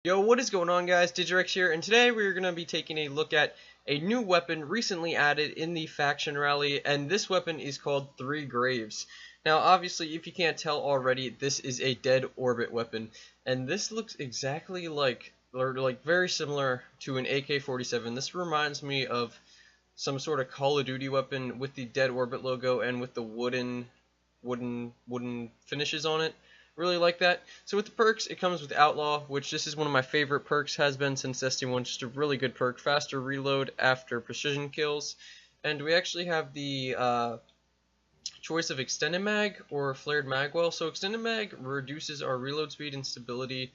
Yo, what is going on, guys? Digirex here, and today we're going to be taking a look at a new weapon recently added in the faction rally, and this weapon is called Three Graves. Now, obviously, if you can't tell already, this is a dead orbit weapon, and this looks exactly like, or like very similar to an AK-47. This reminds me of some sort of Call of Duty weapon with the dead orbit logo and with the wooden finishes on it. Really like that. So with the perks, it comes with Outlaw, which this is one of my favorite perks, has been since Destiny 1, just a really good perk. Faster reload after precision kills. And we actually have the choice of extended mag or flared magwell. So extended mag reduces our reload speed and stability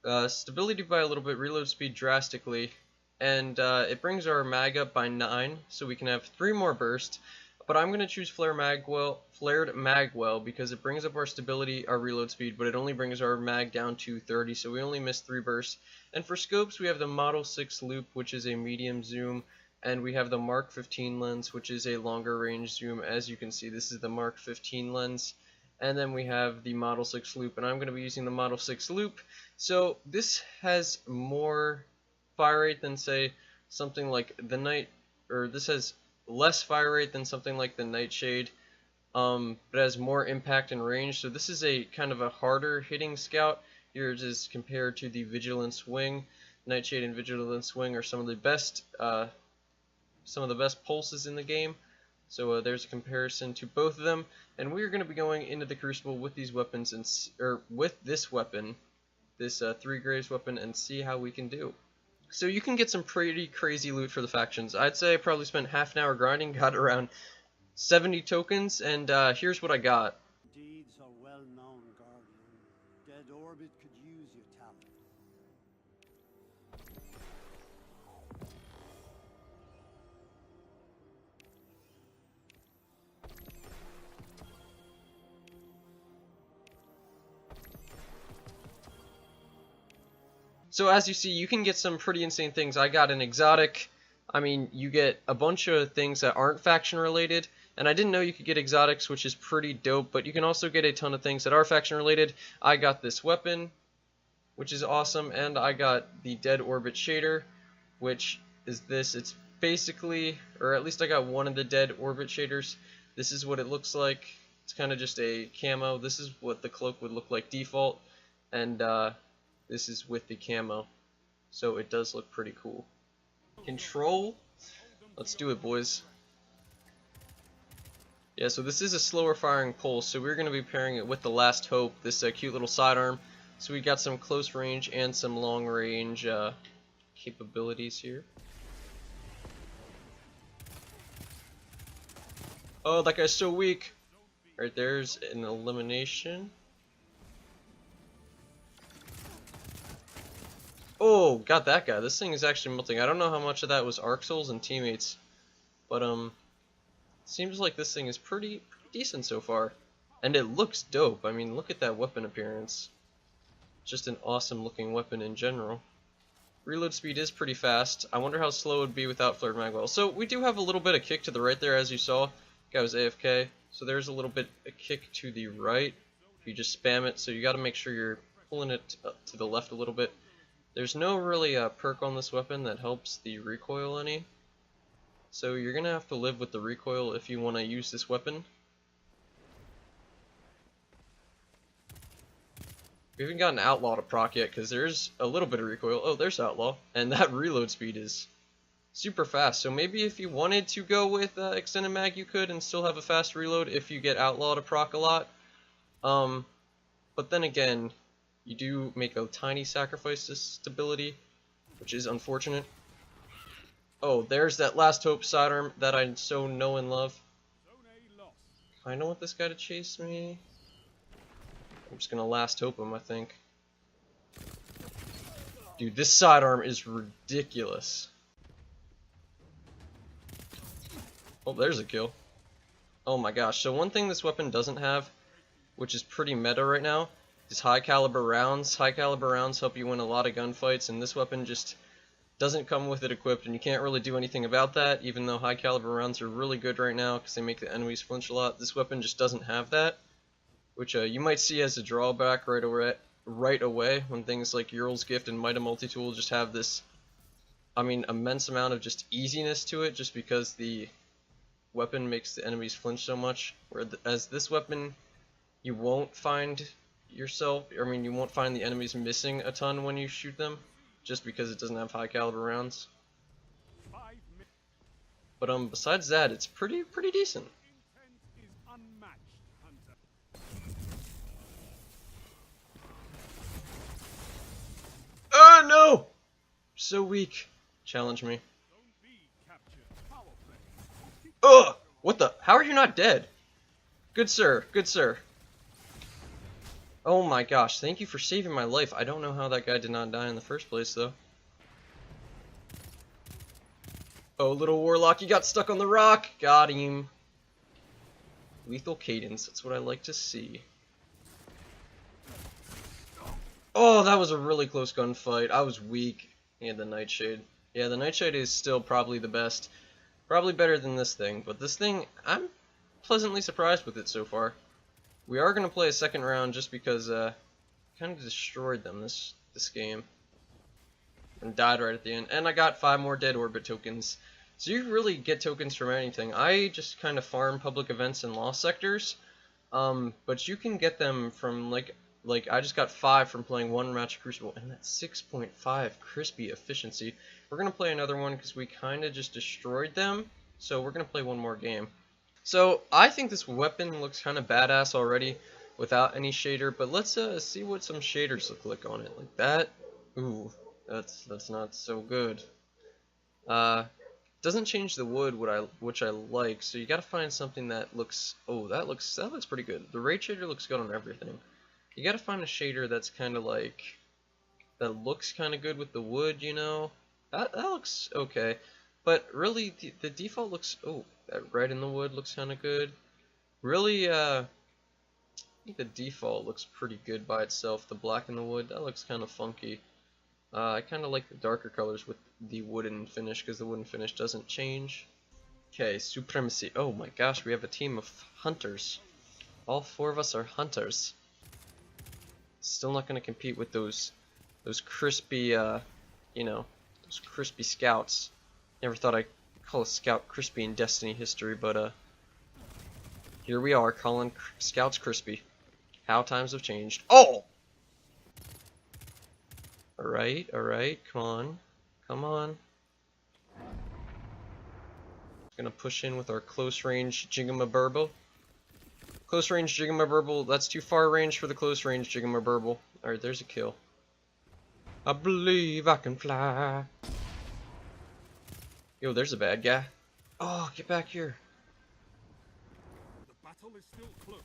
by a little bit, reload speed drastically, and it brings our mag up by 9, so we can have 3 more bursts. But I'm going to choose Flared Magwell because it brings up our stability, our reload speed, but it only brings our mag down to 30, so we only miss 3 bursts. And for scopes, we have the Model 6 Loop, which is a medium zoom, and we have the Mark 15 lens, which is a longer range zoom. As you can see, this is the Mark 15 lens. And then we have the Model 6 Loop, and I'm going to be using the Model 6 Loop. So this has more fire rate than, say, something like the Night, or this has less fire rate than something like the Nightshade, but has more impact and range. So this is a kind of a harder hitting scout. Yours is compared to the Vigilance Wing. Nightshade and Vigilance Wing are some of the best pulses in the game. So there's a comparison to both of them, and we're going to be going into the Crucible with these weapons with this weapon, this Three Graves weapon, and see how we can do. So you can get some pretty crazy loot for the factions. I'd say I probably spent half an hour grinding, got around 70 tokens, and here's what I got. Deeds are well known, Guardian. Dead Orbit could use your talent. So as you see, you can get some pretty insane things. I got an exotic. I mean, you get a bunch of things that aren't faction related, and I didn't know you could get exotics, which is pretty dope, but you can also get a ton of things that are faction related. I got this weapon, which is awesome, and I got the Dead Orbit Shader, which is this. It's basically, or at least I got one of the Dead Orbit Shaders. This is what it looks like. It's kind of just a camo. This is what the cloak would look like default, and this is with the camo, so it does look pretty cool. Control, let's do it, boys. Yeah, so this is a slower firing pulse, so we're going to be pairing it with the Last Hope, this cute little sidearm. So we got some close range and some long range capabilities here. Oh, that guy's so weak. Right, there's an elimination. Oh, got that guy. This thing is actually melting. I don't know how much of that was Arc Souls and teammates, but seems like this thing is pretty decent so far, and it looks dope. I mean, look at that weapon appearance. Just an awesome looking weapon in general. Reload speed is pretty fast. I wonder how slow it would be without Flared Magwell. So we do have a little bit of kick to the right there, as you saw. Guy was AFK, so there's a little bit of kick to the right. If you just spam it, so you got to make sure you're pulling it up to the left a little bit. There's no really perk on this weapon that helps the recoil any, so you're going to have to live with the recoil if you want to use this weapon. We haven't gotten Outlaw to proc yet because there's a little bit of recoil. Oh, there's Outlaw, and that reload speed is super fast, so maybe if you wanted to go with extended mag you could and still have a fast reload if you get Outlaw to proc a lot. But then again, you do make a tiny sacrifice to stability, which is unfortunate. Oh, there's that Last Hope sidearm that I so know and love. I don't want this guy to chase me. I'm just gonna Last Hope him, I think. Dude, this sidearm is ridiculous. Oh, there's a kill. Oh my gosh, so one thing this weapon doesn't have, which is pretty meta right now, is high caliber rounds. High caliber rounds help you win a lot of gunfights, and this weapon just doesn't come with it equipped, and you can't really do anything about that, even though high caliber rounds are really good right now because they make the enemies flinch a lot. This weapon just doesn't have that, which you might see as a drawback right right away when things like Ural's Gift and Might of Multi-Tool just have this, I mean, immense amount of just easiness to it, just because the weapon makes the enemies flinch so much. Whereas this weapon, you won't find yourself, I mean, you won't find the enemies missing a ton when you shoot them, just because it doesn't have high caliber rounds. But besides that, it's pretty decent. Oh no! So weak. Challenge me. Ugh! What the? How are you not dead? Good sir, good sir. Oh my gosh, thank you for saving my life. I don't know how that guy did not die in the first place, though. Oh, little warlock, you got stuck on the rock. Got him. Lethal cadence, that's what I like to see. Oh, that was a really close gunfight. I was weak. He had the Nightshade. Yeah, the Nightshade is still probably the best. Probably better than this thing, but this thing, I'm pleasantly surprised with it so far. We are going to play a second round just because kind of destroyed them this game. And died right at the end. And I got 5 more dead orbit tokens. So you really get tokens from anything. I just kind of farm public events and lost sectors. But you can get them from like I just got 5 from playing 1 match of Crucible, and that's 6.5 crispy efficiency. We're going to play another one because we kind of just destroyed them, so we're going to play one more game. So I think this weapon looks kind of badass already without any shader, but let's see what some shaders look like on it. Like that. Ooh, that's not so good. Doesn't change the wood, which I like, so you got to find something that looks. Oh, that looks pretty good. The ray shader looks good on everything. You gotta find a shader that's kind of like, that looks kind of good with the wood, you know? That looks okay. But really, the default looks, oh, that red in the wood looks kind of good. Really, I think the default looks pretty good by itself. The black in the wood, that looks kind of funky. I kind of like the darker colors with the wooden finish, because the wooden finish doesn't change. Okay, Supremacy. Oh my gosh, we have a team of hunters. All 4 of us are hunters. Still not going to compete with those crispy, you know, those crispy scouts. Never thought I'd call a scout crispy in Destiny history, but here we are calling scouts crispy. How times have changed. Oh! Alright, come on. Gonna push in with our close range Jigamaburble. Close range Jigamaburble, that's too far range for the close range Jigamaburble. Alright, there's a kill. I believe I can fly. Yo, there's a bad guy. Oh, get back here. The battle is still close.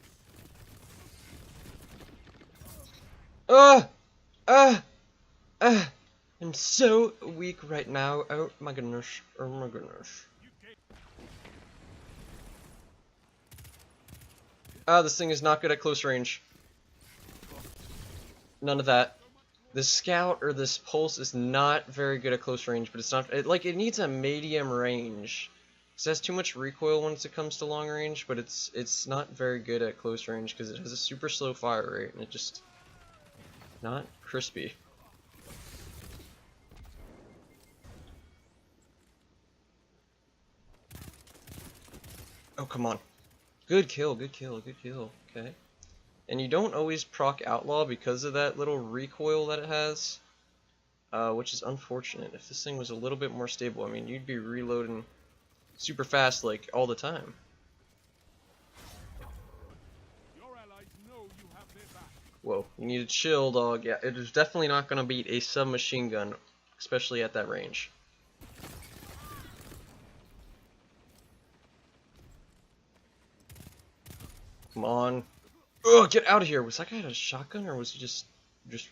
I'm so weak right now. Oh my goodness. Oh my goodness. This thing is not good at close range. None of that. This scout or this pulse is not very good at close range, but it's not it needs a medium range. It has too much recoil once it comes to long range, but it's not very good at close range because it has a super slow fire rate and it just not crispy. Oh, come on. Good kill, good kill, good kill. Okay. And you don't always proc Outlaw because of that little recoil that it has, which is unfortunate. If this thing was a little bit more stable, I mean, you'd be reloading super fast, like, all the time. Your allies know you have their back. Whoa, you need to chill, dog. Yeah, it is definitely not going to beat a submachine gun, especially at that range. Come on. Ugh, get out of here. Was that guy a shotgun or was he just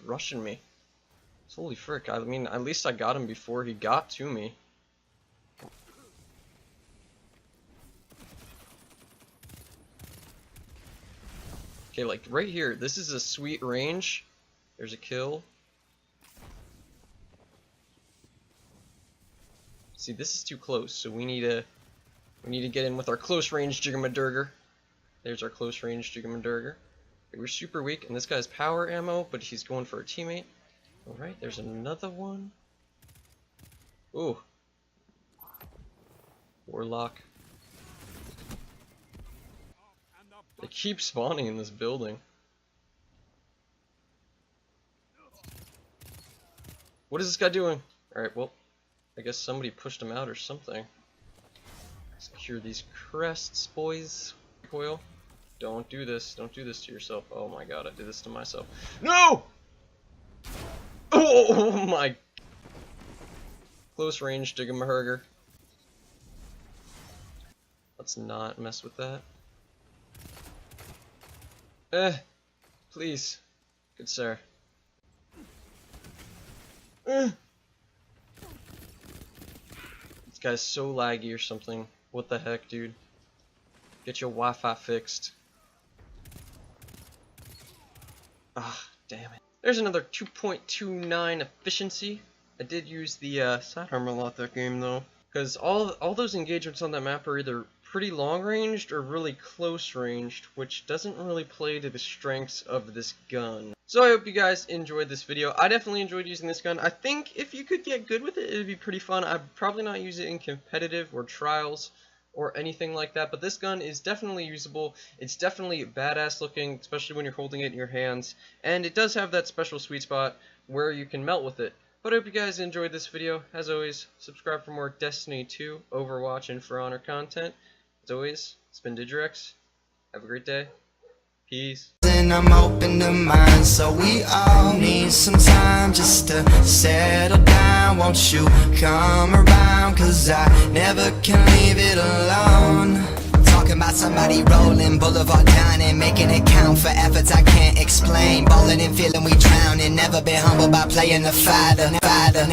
rushing me? Holy frick. I mean, at least I got him before he got to me. Okay, like right here. This is a sweet range. There's a kill. See, this is too close, so we need to get in with our close range Jiggamadurger. There's our close range Jiggamadurger. We're super weak, and this guy's power ammo, but he's going for a teammate. Alright, there's another one. Ooh. Warlock. They keep spawning in this building. What is this guy doing? Alright, well, I guess somebody pushed him out or something. Secure these crests, boys. Recoil. Don't do this. Don't do this to yourself. Oh my god, I did this to myself. No! Oh my. Close range Digamaherger. Let's not mess with that. Please. Good sir. This guy's so laggy or something. What the heck, dude? Get your Wi-Fi fixed. Ah, damn it. There's another 2.29 efficiency. I did use the sidearm a lot that game though, because all those engagements on that map are either pretty long ranged or really close ranged, which doesn't really play to the strengths of this gun. So I hope you guys enjoyed this video. I definitely enjoyed using this gun. I think if you could get good with it, it'd be pretty fun. I'd probably not use it in competitive or trials or anything like that, but this gun is definitely usable. It's definitely badass looking, especially when you're holding it in your hands, and it does have that special sweet spot where you can melt with it. But I hope you guys enjoyed this video. As always, subscribe for more Destiny 2, Overwatch, and For Honor content. As always, it's been Digirex. Have a great day. Peace. And I'm open to mine, so we all need some time just to settle down. Won't you come around, cause I never can leave it alone. Talking about somebody rolling, boulevard dining, making it count for efforts I can't explain. Balling and feeling we drowning, never been humbled by playing the fighter.